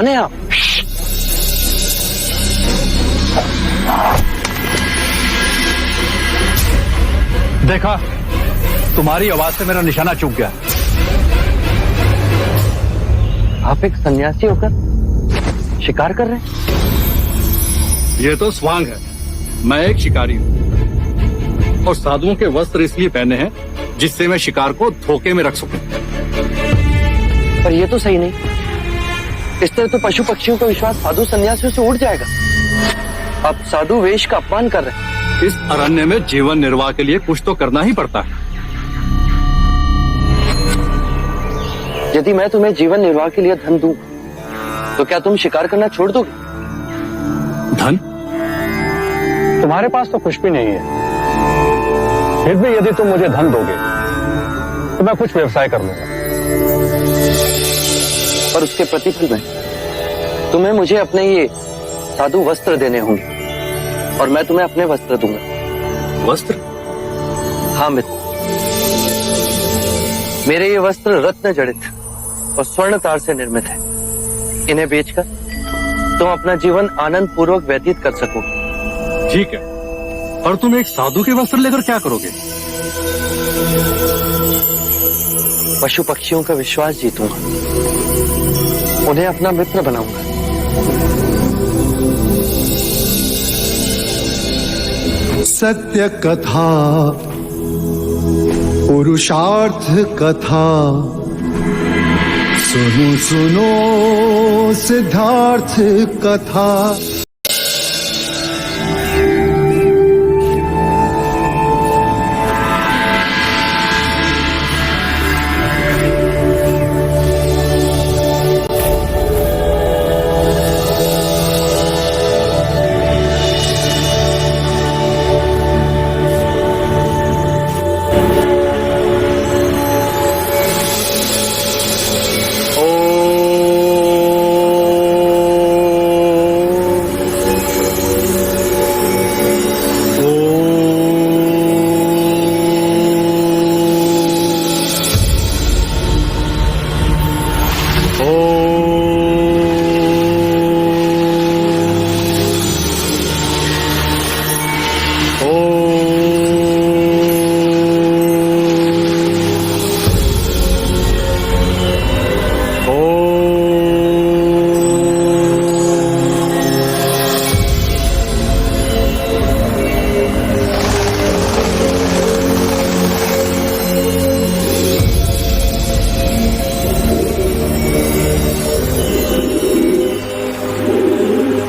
कौन है आप? देखा, तुम्हारी आवाज से मेरा निशाना चूक गया। आप एक सन्यासी होकर शिकार कर रहे हैं? ये तो स्वांग है, मैं एक शिकारी हूँ और साधुओं के वस्त्र इसलिए पहने हैं जिससे मैं शिकार को धोखे में रख सकूं। पर ये तो सही नहीं। इस तरह तो पशु पक्षियों का विश्वास साधु सन्यासियों से उठ जाएगा। आप साधु वेश का अपमान कर रहे हैं। इस अरण्य में जीवन निर्वाह के लिए कुछ तो करना ही पड़ता है। यदि मैं तुम्हें जीवन निर्वाह के लिए धन दूं, तो क्या तुम शिकार करना छोड़ दोगे? धन? तुम्हारे पास तो कुछ भी नहीं है, फिर भी यदि तुम मुझे धन दोगे तो मैं कुछ व्यवसाय कर लूंगा। पर उसके प्रतिफल में तुम्हें मुझे अपने ये साधु वस्त्र देने होंगे और मैं तुम्हें अपने वस्त्र दूंगा। वस्त्र? हाँ मित्र, मेरे ये वस्त्र रत्न जड़ित और स्वर्ण तार से निर्मित है। इन्हें बेचकर तुम अपना जीवन आनंद पूर्वक व्यतीत कर सको। ठीक है, पर तुम एक साधु के वस्त्र लेकर क्या करोगे? पशु पक्षियों का विश्वास जीतूंगा, उन्हें अपना मित्र बनाऊंगा। सत्य कथा, पुरुषार्थ कथा, सुनो सुनो सिद्धार्थ कथा।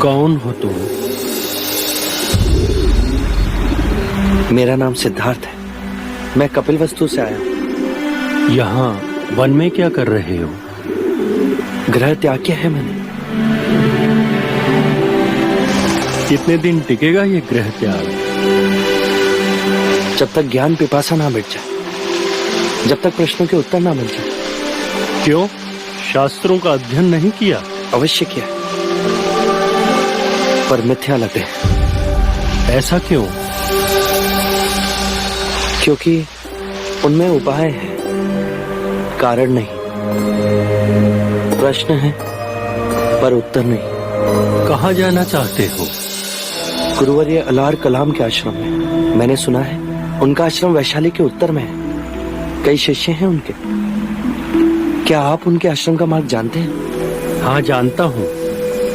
कौन हो तुम? मेरा नाम सिद्धार्थ है, मैं कपिलवस्तु से आया हूँ। यहाँ वन में क्या कर रहे हो? ग्रह त्याग किया है मैंने। कितने दिन टिकेगा ये ग्रह त्याग? जब तक ज्ञान पिपासा ना मिट जाए, जब तक प्रश्नों के उत्तर ना मिल जाए। क्यों, शास्त्रों का अध्ययन नहीं किया? अवश्य किया, पर मिथ्या लगे। ऐसा क्यों? क्योंकि उनमें उपाय है, कारण नहीं। प्रश्न है पर उत्तर नहीं। कहाँ जाना चाहते हो? गुरुवर्य अलार कलाम के आश्रम में। मैंने सुना है उनका आश्रम वैशाली के उत्तर में है। कई शिष्य हैं उनके। क्या आप उनके आश्रम का मार्ग जानते हैं? हाँ जानता हूँ,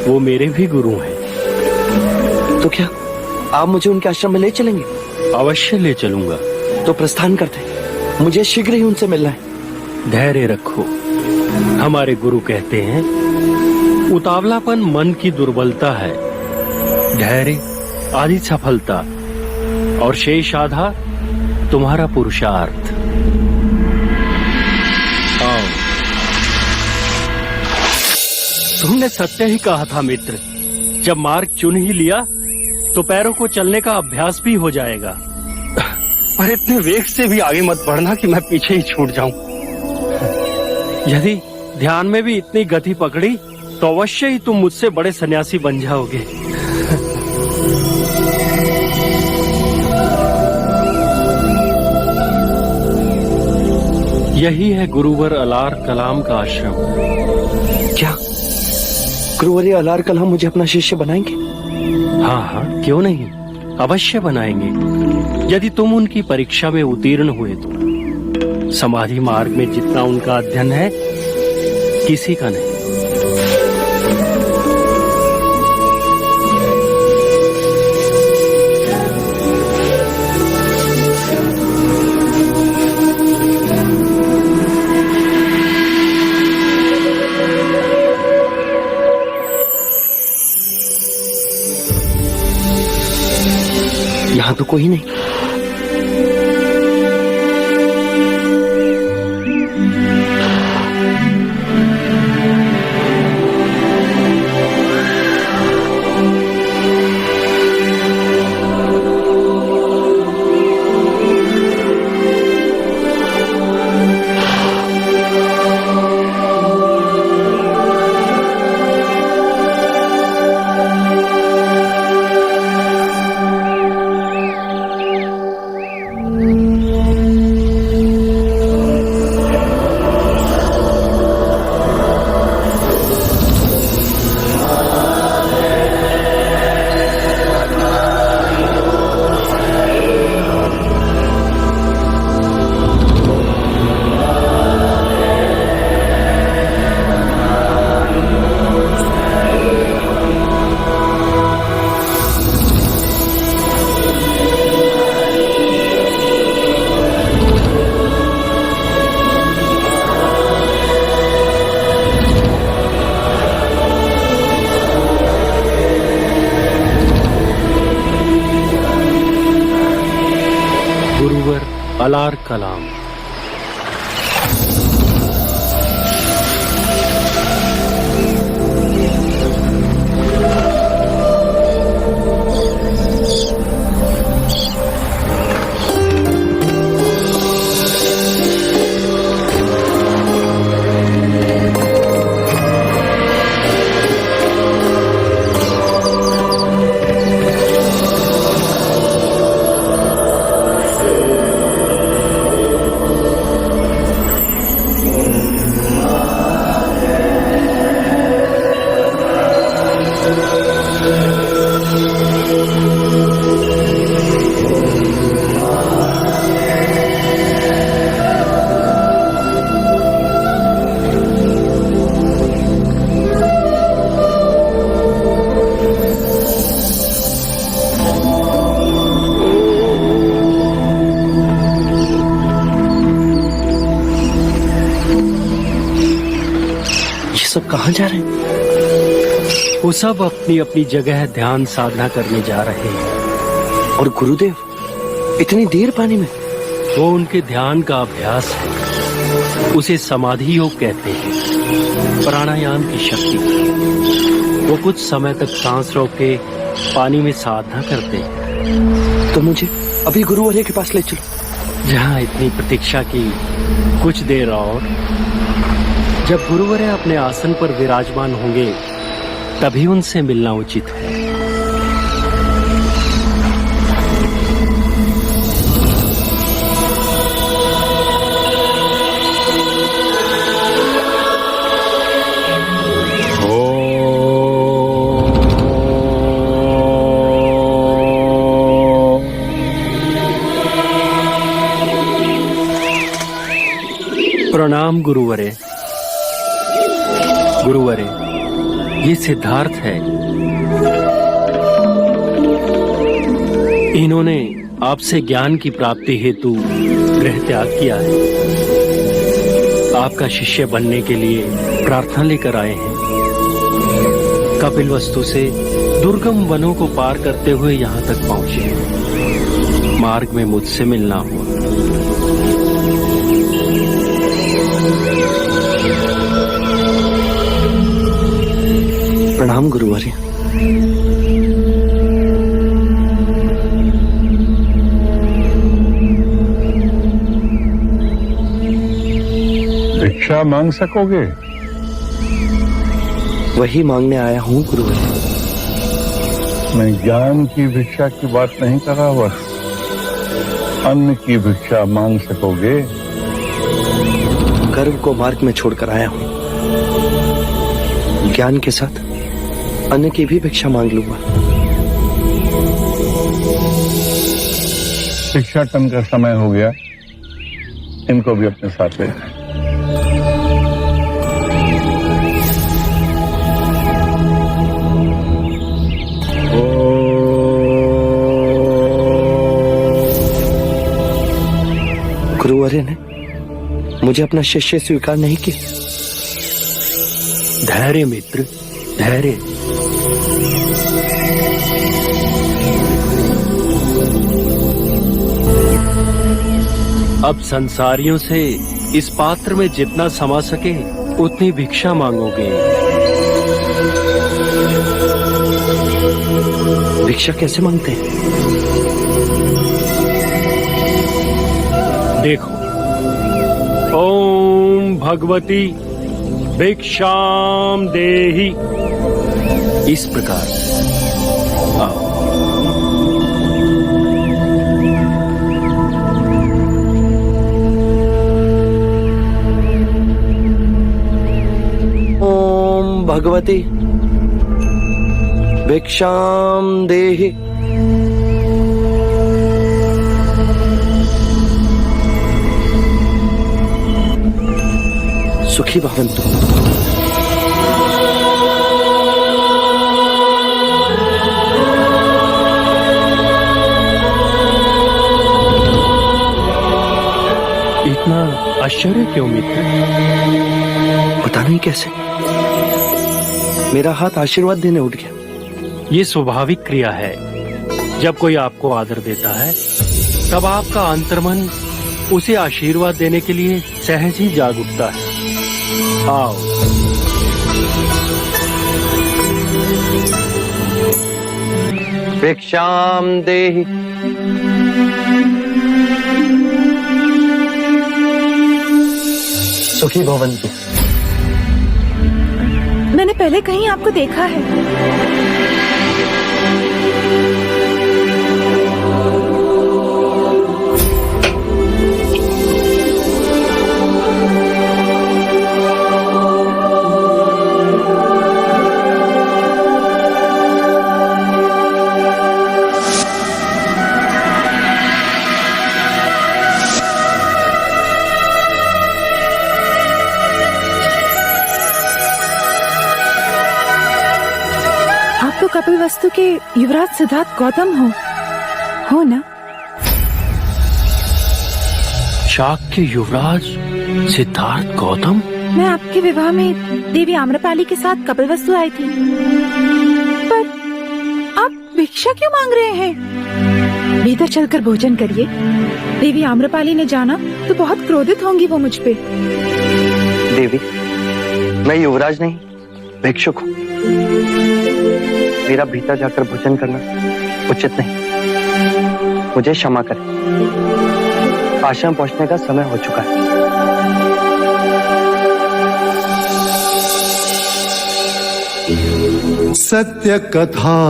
वो मेरे भी गुरु हैं। तो क्या आप मुझे उनके आश्रम में ले चलेंगे? अवश्य ले चलूंगा। तो प्रस्थान करते हैं, मुझे शीघ्र ही उनसे मिलना है। धैर्य रखो। हमारे गुरु कहते हैं उतावलापन मन की दुर्बलता है, धैर्य आदि सफलता और शेष आधा तुम्हारा पुरुषार्थ। आओ। तुमने सत्य ही कहा था मित्र, जब मार्ग चुन ही लिया तो पैरों को चलने का अभ्यास भी हो जाएगा। पर इतने वेग से भी आगे मत बढ़ना कि मैं पीछे ही छूट जाऊं। यदि ध्यान में भी इतनी गति पकड़ी तो अवश्य ही तुम मुझसे बड़े सन्यासी बन जाओगे। यही है गुरुवर अलार कलाम का आश्रम। क्या गुरुवर्य अलार कलाम मुझे अपना शिष्य बनाएंगे? हाँ हाँ, क्यों नहीं, अवश्य बनाएंगे यदि तुम उनकी परीक्षा में उत्तीर्ण हुए तो। समाधि मार्ग में जितना उनका अध्ययन है किसी का नहीं। यहाँ तो कोई नहीं। गुरुवर अलार कलाम। सब कहाँ जा रहे हैं? वो सब अपनी अपनी जगह ध्यान साधना करने जा रहे हैं। और गुरुदेव इतनी देर पानी में? वो उनके ध्यान का अभ्यास है, उसे समाधि योग कहते हैं, प्राणायाम की शक्ति। वो कुछ समय तक सांस रोक के पानी में साधना करते हैं। तो मुझे अभी गुरुवर्य के पास ले चलो। जहाँ इतनी प्रतीक्षा की, कुछ देर और। जब गुरुवर्य अपने आसन पर विराजमान होंगे तभी उनसे मिलना उचित है। प्रणाम गुरुवर्य। गुरुवर्य, ये सिद्धार्थ है। इन्होंने आपसे ज्ञान की प्राप्ति हेतु गृह त्याग किया है। आपका शिष्य बनने के लिए प्रार्थना लेकर आए हैं। कपिलवस्तु से दुर्गम वनों को पार करते हुए यहाँ तक पहुंचे। मार्ग में मुझसे मिलना हुआ। प्रणाम गुरुवर्य। भिक्षा मांग सकोगे? वही मांगने आया हूँ गुरुवर्य। मैं ज्ञान की भिक्षा की बात नहीं कर रहा, बस अन्न की भिक्षा मांग सकोगे? गर्व को मार्ग में छोड़कर आया हूँ। ज्ञान के साथ अन्न की भी भिक्षा मांग लूंगा। भिक्षाटन का समय हो गया, इनको भी अपने साथ ले जाएं। गुरुवर्य ने मुझे अपना शिष्य स्वीकार नहीं किया। धैर्य मित्र, धैर्य। अब संसारियों से इस पात्र में जितना समा सके उतनी भिक्षा मांगोगे। भिक्षा कैसे मांगते हैं? देखो, ओम भगवती भिक्षाम देहि, इस प्रकार। आओ। ओम भगवती भिक्षाम देहि। सुखी भवन्तु। इतना आश्चर्य क्यों मित्र? पता नहीं कैसे मेरा हाथ आशीर्वाद देने उठ गया। ये स्वाभाविक क्रिया है। जब कोई आपको आदर देता है तब आपका अंतर्मन उसे आशीर्वाद देने के लिए सहज ही जाग उठता है। आओ। भिक्षाम देहि। सुखी भवन्तु। मैंने पहले कहीं आपको देखा है। आप तो कपिलवस्तु के युवराज सिद्धार्थ गौतम हो ना? शाक्य युवराज सिद्धार्थ गौतम? मैं आपके विवाह में देवी आम्रपाली के साथ कपिलवस्तु आई थी। पर आप भिक्षा क्यों मांग रहे हैं? भीतर चलकर भोजन करिए। देवी आम्रपाली ने जाना तो बहुत क्रोधित होंगी वो मुझ पे। देवी, मैं युवराज नहीं, भिक्षुक हूँ। मेरा भीतर जाकर भोजन करना उचित नहीं। मुझे क्षमा करें। आश्रम पहुंचने का समय हो चुका है। सत्य कथा,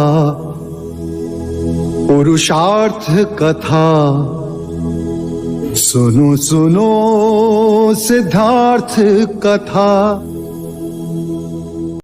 पुरुषार्थ कथा, सुनो सुनो सिद्धार्थ कथा।